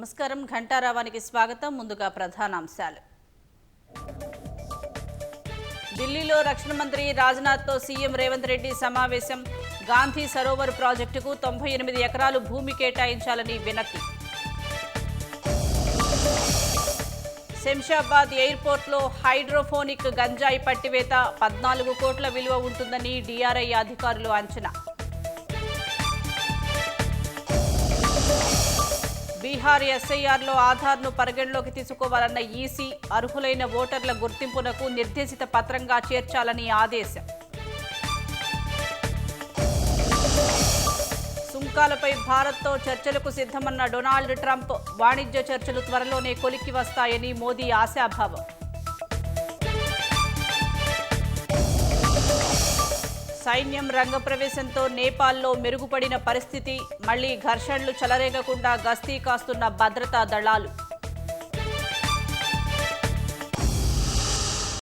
నమస్కారం. ఘంటారావానికి స్వాగతం. ముందుగా ప్రధానాంశాలు. ఢిల్లీలో రక్షణ మంత్రి రాజ్నాథ్తో సీఎం రేవంత్ రెడ్డి సమావేశం. గాంధీ సరోవర్ ప్రాజెక్టుకు 98 ఎకరాలు భూమి కేటాయించాలని వినతి. శంషాబాద్ ఎయిర్పోర్ట్లో హైడ్రోఫోనిక్ గంజాయి పట్టివేత 14 కోట్ల విలువ ఉంటుందని డీఆర్ఐ అధికారులు అంచనా. బీహార్ ఎస్ఐఆర్లో ఆధార్ను పరిగణలోకి తీసుకోవాలన్న ఈసీ అర్హులైన ఓటర్ల గుర్తింపునకు నిర్దేశిత పత్రంగా చేర్చాలని ఆదేశం. సుంకాలపై భారత్తో చర్చలకు సిద్ధమన్న డొనాల్డ్ ట్రంప్. వాణిజ్య చర్చలు త్వరలోనే కొలిక్కి వస్తాయని మోదీ ఆశాభావం. సైన్యం రంగప్రవేశంతో నేపాల్లో మెరుగుపడిన పరిస్థితి. మళ్లీ ఘర్షణలు చెలరేగకుండా గస్తీ కాస్తున్న భద్రతా దళాలు.